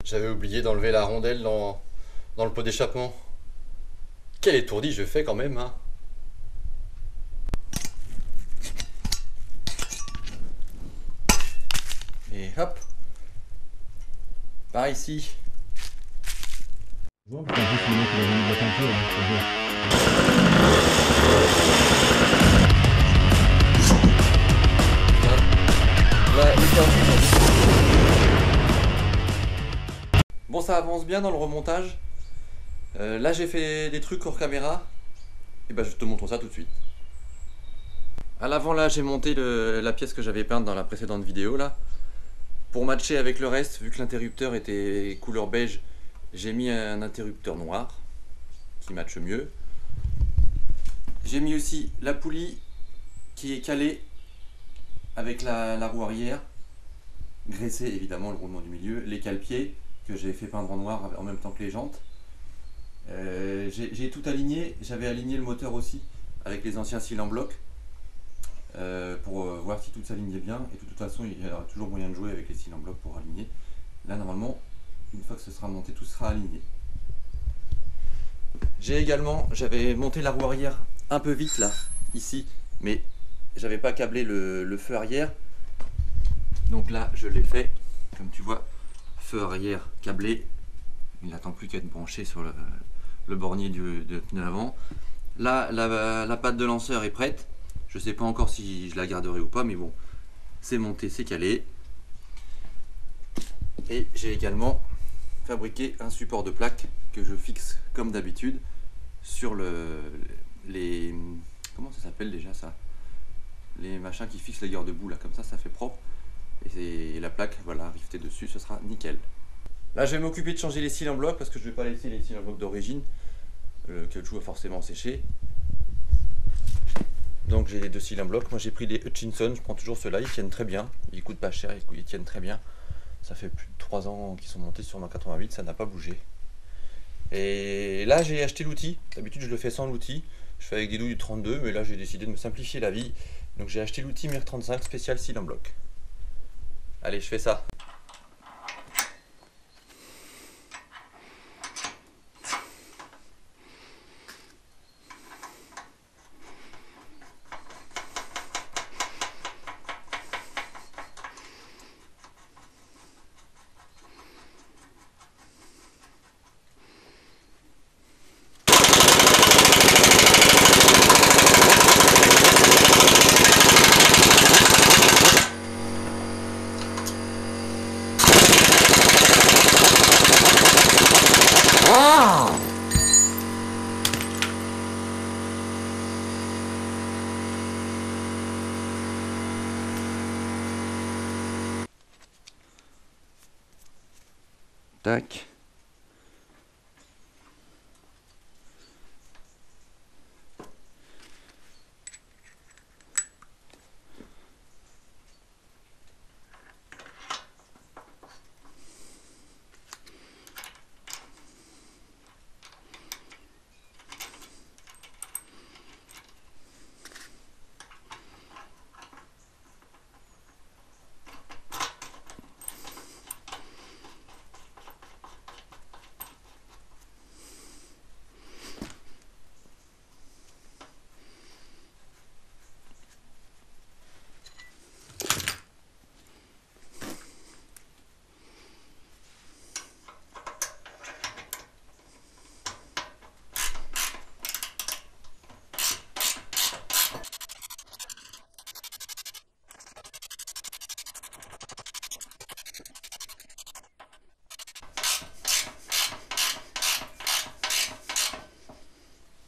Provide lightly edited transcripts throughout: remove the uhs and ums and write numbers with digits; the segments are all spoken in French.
J'avais oublié d'enlever la rondelle dans le pot d'échappement. Quel étourdi je fais quand même, hein. Et hop. Par ici. Bon, putain, juste le mec, il a mis de la peinture, hein, c'est bien. Là, bon, ça avance bien dans le remontage. Là, j'ai fait des trucs hors caméra. Et ben, je te montre ça tout de suite. À l'avant, là, j'ai monté la pièce que j'avais peinte dans la précédente vidéo, là. Pour matcher avec le reste, vu que l'interrupteur était couleur beige, j'ai mis un interrupteur noir qui matche mieux. J'ai mis aussi la poulie qui est calée avec la roue arrière, graissée évidemment, le roulement du milieu, les cale-pieds que j'ai fait peindre en noir en même temps que les jantes. J'ai tout aligné, j'avais aligné le moteur aussi avec les anciens cils en bloc pour voir si tout s'alignait bien, et de toute façon il y aura toujours moyen de jouer avec les cils en bloc pour aligner. Là normalement, une fois que ce sera monté, tout sera aligné. J'avais monté la roue arrière un peu vite là, ici, mais j'avais pas câblé le feu arrière. Donc là je l'ai fait, comme tu vois, feu arrière câblé. Il n'attend plus qu'à être branché sur le bornier de pneu avant. Là la patte de lanceur est prête. Je sais pas encore si je la garderai ou pas, mais bon, c'est monté, c'est calé. Et j'ai également fabriqué un support de plaque que je fixe comme d'habitude sur les... Comment ça s'appelle déjà ça? Les machins qui fixent les garde-boue là, comme ça fait propre. Et la plaque, voilà, rivetée dessus, ce sera nickel. Là je vais m'occuper de changer les cils en bloc parce que je vais pas laisser les cils en bloc d'origine. Le caoutchouc a forcément séché. Donc j'ai les deux cils en bloc. Moi j'ai pris des Hutchinson, je prends toujours ceux-là, ils tiennent très bien. Ils coûtent pas cher, ils tiennent très bien. Ça fait plus de 3 ans qu'ils sont montés sur ma 88, ça n'a pas bougé. Et là j'ai acheté l'outil. D'habitude je le fais sans l'outil. Je fais avec des douilles du 32, mais là j'ai décidé de me simplifier la vie. Donc j'ai acheté l'outil Mir 35 spécial cils en bloc. Allez, je fais ça. Tac.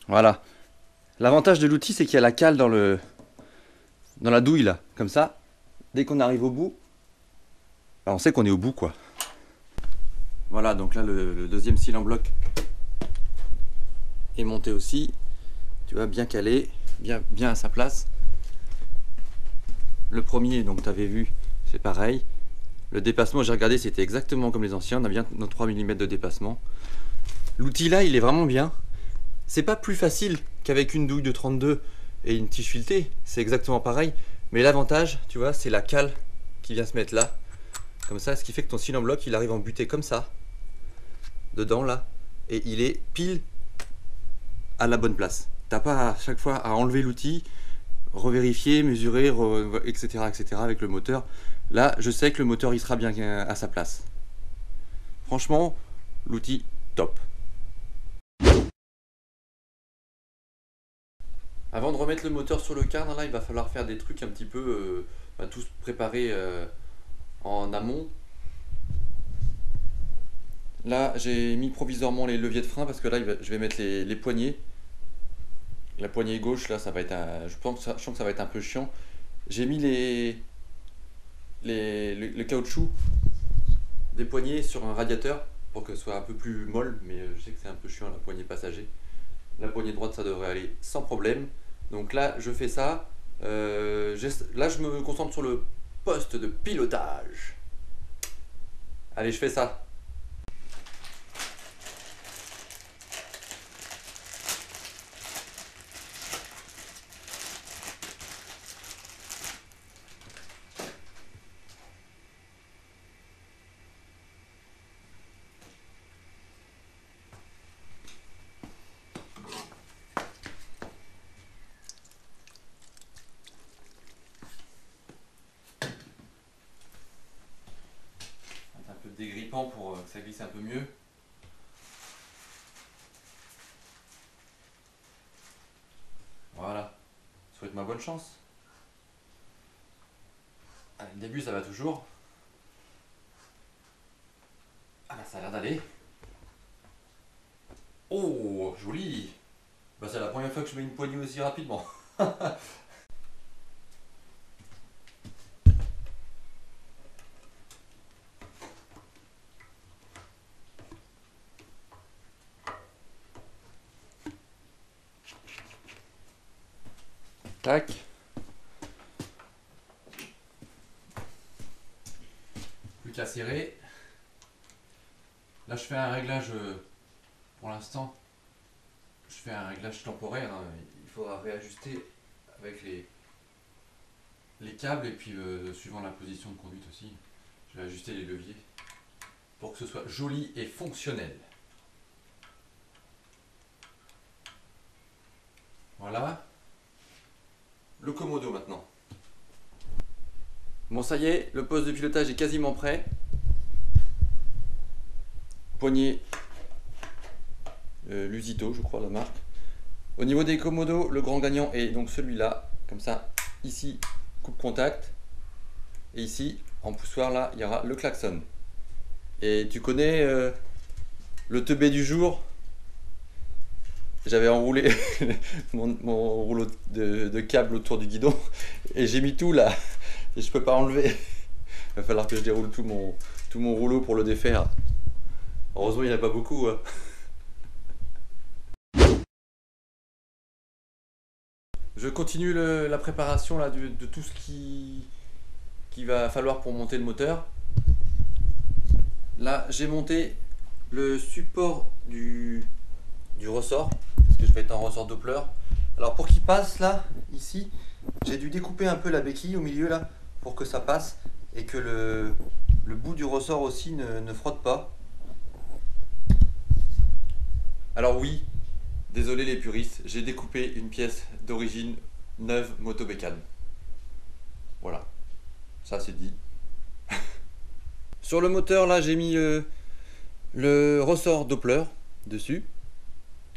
Voilà. L'avantage de l'outil, c'est qu'il y a la cale dans la douille là, comme ça. Dès qu'on arrive au bout, on sait qu'on est au bout quoi. Voilà, donc là le deuxième cil en bloc est monté aussi. Tu vois, bien calé, bien à sa place. Le premier, donc tu avais vu, c'est pareil. Le dépassement, j'ai regardé, c'était exactement comme les anciens. On a bien nos 3 mm de dépassement. L'outil là, il est vraiment bien. C'est pas plus facile qu'avec une douille de 32 et une tige filetée, c'est exactement pareil. Mais l'avantage, tu vois, c'est la cale qui vient se mettre là, comme ça, ce qui fait que ton cil en bloc, il arrive en butée comme ça. dedans là, et il est pile à la bonne place. T'as pas à chaque fois à enlever l'outil, revérifier, mesurer, etc., etc. avec le moteur. Là, je sais que le moteur il sera bien à sa place. Franchement, l'outil top. Avant de remettre le moteur sur le cadre, là, il va falloir faire des trucs un petit peu, tous préparer en amont. Là, j'ai mis provisoirement les leviers de frein parce que là, je vais mettre les poignées. La poignée gauche, là, ça va être je sens que ça va être un peu chiant. J'ai mis le caoutchouc des poignées sur un radiateur pour que ce soit un peu plus molle, mais je sais que c'est un peu chiant la poignée passager. La poignée droite, ça devrait aller sans problème. Donc là, je fais ça. Là, je me concentre sur le poste de pilotage. Allez, je fais ça. Un peu dégrippant pour que ça glisse un peu mieux. Voilà. Souhaite-moi bonne chance. Allez, le début, ça va toujours. Ah là, ça a l'air d'aller. Oh, joli. Bah, c'est la première fois que je mets une poignée aussi rapidement. Tac. Plus qu'à serrer. Là, je fais un réglage pour l'instant. Je fais un réglage temporaire. Hein. Il faudra réajuster avec les câbles et puis suivant la position de conduite aussi. Je vais ajuster les leviers pour que ce soit joli et fonctionnel. Voilà. Le commodo maintenant. Bon, ça y est, le poste de pilotage est quasiment prêt. Poignée Lusito, je crois la marque. Au niveau des commodos, le grand gagnant est donc celui-là. Comme ça, ici, coupe contact. Et ici, en poussoir, là, il y aura le klaxon. Et tu connais le teubé du jour. J'avais enroulé mon rouleau de câble autour du guidon et j'ai mis tout là et je peux pas enlever. Il va falloir que je déroule tout mon rouleau pour le défaire. Heureusement il n'y en a pas beaucoup. Hein. Je continue la préparation là, de tout ce qui va falloir pour monter le moteur. Là j'ai monté le support du ressort. Que je vais être en ressort Doppler. Alors pour qu'il passe là, ici, j'ai dû découper un peu la béquille au milieu là pour que ça passe et que le bout du ressort aussi ne frotte pas. Alors oui, désolé les puristes, j'ai découpé une pièce d'origine neuve Motobécane. Voilà, ça c'est dit. Sur le moteur là, j'ai mis le ressort Doppler dessus.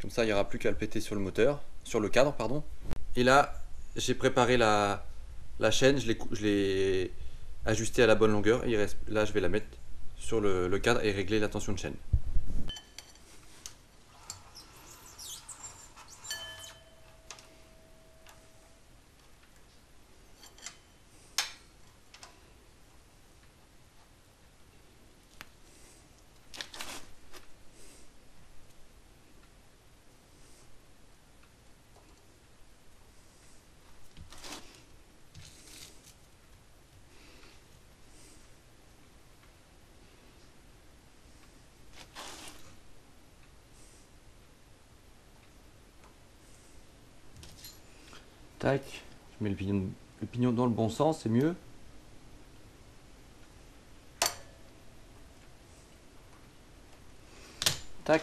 Comme ça, il n'y aura plus qu'à le péter sur le moteur, sur le cadre, pardon. Et là, j'ai préparé la chaîne, je l'ai ajustée à la bonne longueur. Et là, je vais la mettre sur le cadre et régler la tension de chaîne. Tac, je mets le pignon dans le bon sens, c'est mieux. Tac.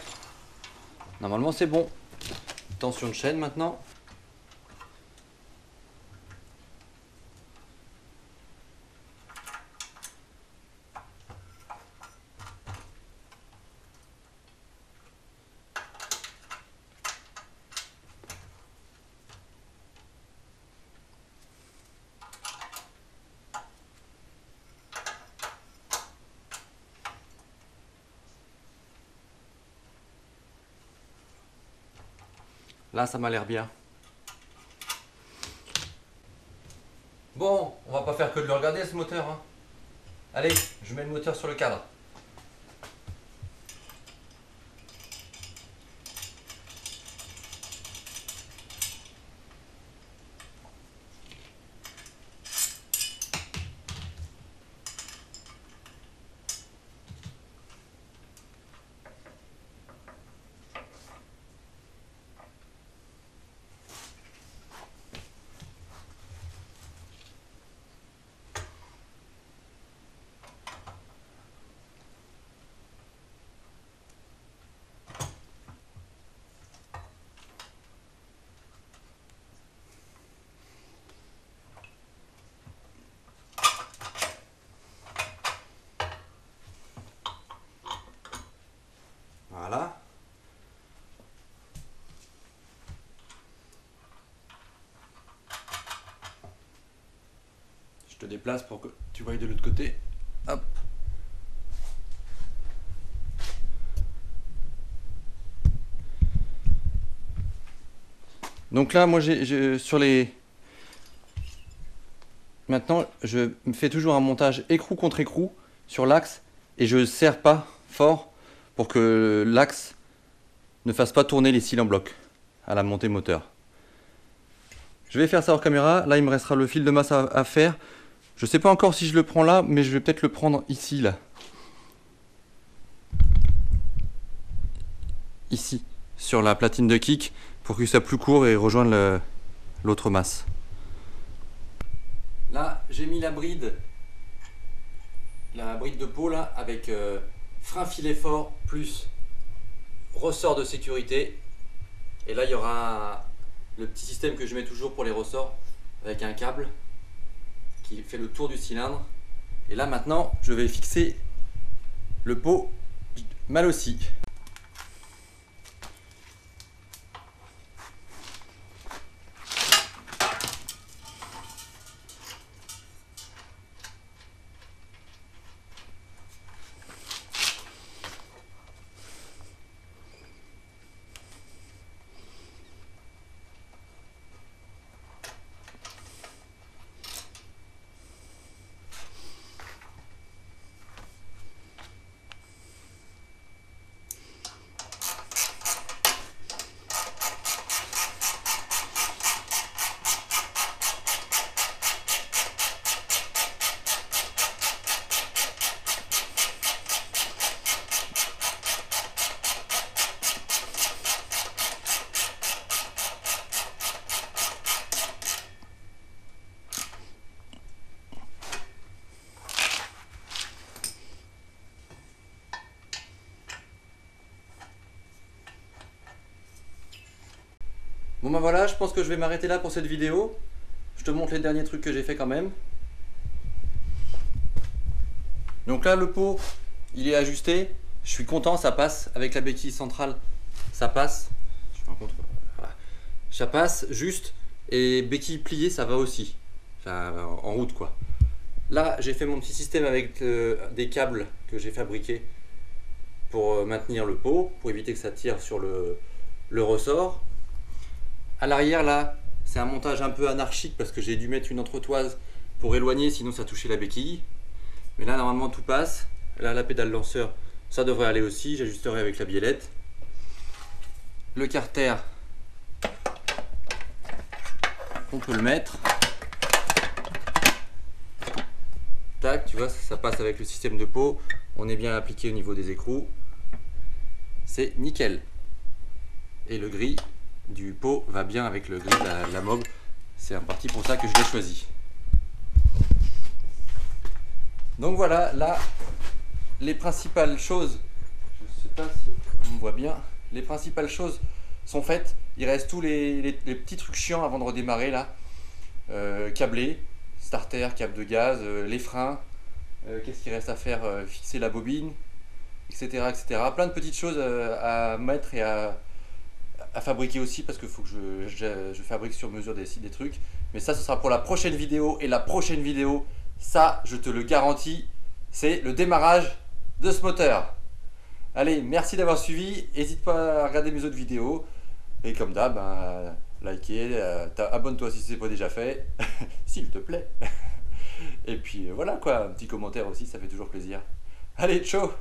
Normalement c'est bon. Tension de chaîne maintenant. Là, ça m'a l'air bien. Bon, on va pas faire que de le regarder ce moteur, hein. Allez, je mets le moteur sur le cadre. Voilà. Je te déplace pour que tu voyes de l'autre côté. Hop. Donc là, moi, sur les... Maintenant, je me fais toujours un montage écrou contre écrou sur l'axe et je serre pas fort pour que l'axe ne fasse pas tourner les cils en bloc à la montée moteur. Je vais faire ça hors caméra. Là, il me restera le fil de masse à faire. Je sais pas encore si je le prends là, mais je vais peut-être le prendre ici, là. Ici, sur la platine de kick, pour que ça soit plus court et rejoindre l'autre masse. Là, j'ai mis la bride de peau là, avec frein filet fort plus ressort de sécurité. Et là, il y aura le petit système que je mets toujours pour les ressorts avec un câble qui fait le tour du cylindre. Et là, maintenant, je vais fixer le pot mal aussi. Bon ben voilà, je pense que je vais m'arrêter là pour cette vidéo. Je te montre les derniers trucs que j'ai fait quand même. Donc là, le pot, il est ajusté. Je suis content, ça passe. Avec la béquille centrale, ça passe. Je fais un contre. Voilà. Ça passe juste. Et béquille pliée, ça va aussi. Enfin, en route quoi. Là, j'ai fait mon petit système avec des câbles que j'ai fabriqués pour maintenir le pot, pour éviter que ça tire sur le ressort. À l'arrière là, c'est un montage un peu anarchique parce que j'ai dû mettre une entretoise pour éloigner, sinon ça touchait la béquille. Mais là normalement tout passe. Là la pédale lanceur, ça devrait aller aussi, j'ajusterai avec la biellette. Le carter, on peut le mettre. Tac, tu vois, ça passe avec le système de pot. On est bien appliqué au niveau des écrous. C'est nickel. Et le gris du pot va bien avec le gris de la Moog. C'est en partie pour ça que je l'ai choisi. Donc voilà, là, les principales choses. Je sais pas si on voit bien. Les principales choses sont faites. Il reste tous les petits trucs chiants avant de redémarrer là. Câblé, starter, câble de gaz, les freins. Qu'est-ce qu'il reste à faire? Fixer la bobine, etc., etc. Plein de petites choses à mettre et à fabriquer aussi, parce qu'il faut que je fabrique sur mesure des trucs. Mais ça, ce sera pour la prochaine vidéo. Et la prochaine vidéo, ça, je te le garantis, c'est le démarrage de ce moteur. Allez, merci d'avoir suivi. N'hésite pas à regarder mes autres vidéos. Et comme d'hab, ben, liker, abonne-toi si ce n'est pas déjà fait, s'il te plaît. Et puis voilà quoi, un petit commentaire aussi, ça fait toujours plaisir. Allez, ciao!